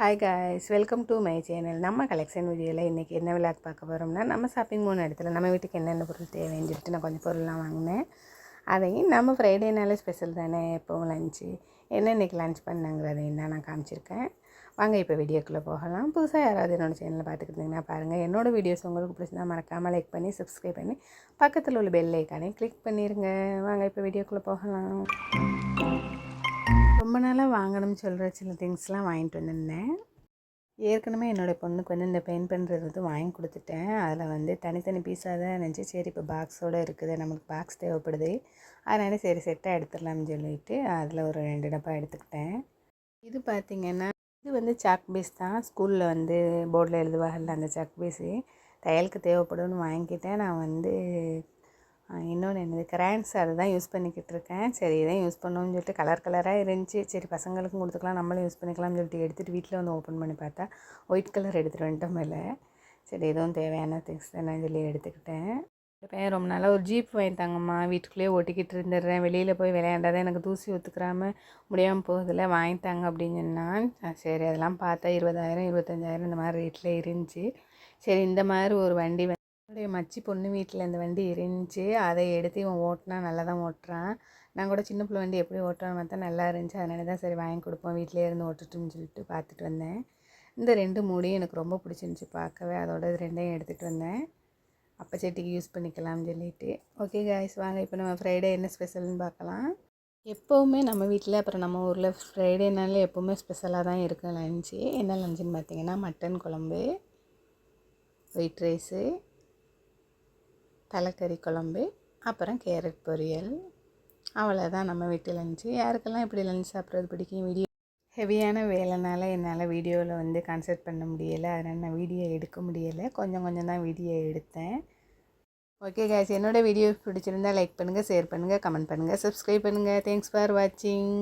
Hi guys, welcome to my channel. நம்ம collection வீடியோவில் இன்றைக்கி என்ன விளாக் பார்க்க போகிறோம்னா, நம்ம ஷாப்பிங் போன இடத்துல நம்ம வீட்டுக்கு என்னென்ன பொருள் தேவைன்னு சொல்லிட்டு நான் கொஞ்சம் பொருள்லாம் வாங்கினேன். அதையும் நம்ம ஃப்ரைடேனாலே ஸ்பெஷல் தானே, எப்போவும் லஞ்சு என்ன இன்றைக்கி லன்ச் பண்ணாங்கிறதையும் தான் நான் காமிச்சிருக்கேன். வாங்க இப்போ வீடியோக்குள்ளே போகலாம். புதுசாக யாராவது என்னோடய சேனலில் பார்த்துக்கிட்டிங்கன்னா பாருங்கள். என்னோடய வீடியோஸ் உங்களுக்கு பிடிச்சிருந்தா மறக்காமல் லைக் பண்ணி சப்ஸ்கிரைப் பண்ணி பக்கத்தில் உள்ள பெல் ஐக்கானே கிளிக் பண்ணிடுங்க. வாங்க இப்போ வீடியோக்குள்ளே போகலாம். ரொம்ப நாளாக வாங்கணும்னு சொல்கிற சில திங்ஸ்லாம் வாங்கிட்டு வந்திருந்தேன். ஏற்கனவே என்னோடய பொண்ணுக்கு வந்து இந்த பெயிண்ட் பண்ணுறது வந்து வாங்கி கொடுத்துட்டேன். அதில் வந்து தனித்தனி பீஸாக தான் இருந்துச்சு. சரி இப்போ பாக்ஸோடு இருக்குது, நம்மளுக்கு பாக்ஸ் தேவைப்படுது, அதனால் சரி செட்டாக எடுத்துடலாம்னு சொல்லிட்டு அதில் ஒரு 2 டப்பா எடுத்துக்கிட்டேன். இது பார்த்திங்கன்னா இது வந்து சாக் பீஸ் தான். ஸ்கூலில் வந்து போர்டில் எழுதுவாங்கல்ல, அந்த சாக் பீஸு தையலுக்கு தேவைப்படும்னு வாங்கிக்கிட்டேன். நான் வந்து இன்னொன்று என்னது கிரான்ஸ், அதை தான் யூஸ் பண்ணிக்கிட்டு இருக்கேன். சரி இதான் யூஸ் பண்ணணும்னு சொல்லிட்டு கலர் கலராக இருந்துச்சு. சரி பசங்களுக்கும் கொடுத்துக்கலாம், நம்மளும் யூஸ் பண்ணிக்கலாம்னு சொல்லிட்டு எடுத்துகிட்டு வீட்டில் வந்து ஓப்பன் பண்ணி பார்த்தா ஒயிட் கலர் எடுத்துகிட்டு வந்துட்டோம் மேலே. சரி எதுவும் தேவையான திங்ஸ் தானேன்னு சொல்லி எடுத்துக்கிட்டேன். பையன் ரொம்ப நாளாக ஒரு ஜீப் வாங்கிட்டாங்கம்மா, வீட்டுக்குள்ளேயே ஒட்டிக்கிட்டு இருந்துடுறேன், வெளியில் போய் விளையாண்டாதான் எனக்கு தூசி ஒத்துக்கிறாமல் முடியாமல் போகுதில்ல, வாங்கிட்டாங்க அப்படின்னு சொன்னான். சரி அதெல்லாம் பார்த்தா 20,000 25,000 இந்த மாதிரி ரேட்டில் இருந்துச்சு. சரி இந்த மாதிரி ஒரு வண்டி என்னுடைய மச்சி பொண்ணு வீட்டில் இந்த வண்டி இருந்துச்சு. அதை எடுத்து இவன் ஓட்டினா நல்லா தான் ஓட்டுறான். நான் கூட சின்ன பிள்ளை வண்டி எப்படி ஓட்டுறான்னு பார்த்தா நல்லா இருந்துச்சு. அதனால தான் சரி வாங்கி கொடுப்போம், வீட்டிலே இருந்து ஓட்டுட்டுன்னு சொல்லிட்டு பார்த்துட்டு வந்தேன். இந்த 2 மூடியும் எனக்கு ரொம்ப பிடிச்சிருந்துச்சி பார்க்கவே, அதோட இது 2யும் எடுத்துகிட்டு வந்தேன். அப்போ செட்டிக்கு யூஸ் பண்ணிக்கலாம்னு சொல்லிட்டு. ஓகே காய்ஸ், வாங்க இப்போ நம்ம ஃப்ரைடே என்ன ஸ்பெஷல்னு பார்க்கலாம். எப்போவுமே நம்ம வீட்டில் அப்புறம் நம்ம ஊரில் ஃப்ரைடேனாலே எப்போவுமே ஸ்பெஷலாக தான் இருக்கும் லஞ்சு. என்ன லஞ்சுன்னு பார்த்தீங்கன்னா மட்டன் குழம்பு, ஒயிட் ரைஸு, தலைக்கறி குழம்பு, அப்புறம் கேரட் பொரியல். அவ்வளோதான் நம்ம வீட்டு லஞ்சு. யாருக்கெல்லாம் இப்படி லஞ்ச் சாப்பிட்றது பிடிக்கும்? வீடியோ ஹெவியான வேலைனால என்னால் வீடியோவில் வந்து கான்சன்ட்ரேட் பண்ண முடியலை, அதனால் நான் வீடியோ எடுக்க முடியலை. கொஞ்சம் தான் வீடியோ எடுத்தேன். ஓகே காய்ஸ், என்னோடய வீடியோ பிடிச்சிருந்தால் லைக் பண்ணுங்கள், ஷேர் பண்ணுங்கள், கமெண்ட் பண்ணுங்கள், சப்ஸ்கிரைப் பண்ணுங்கள். தேங்க்ஸ் ஃபார் வாட்சிங்.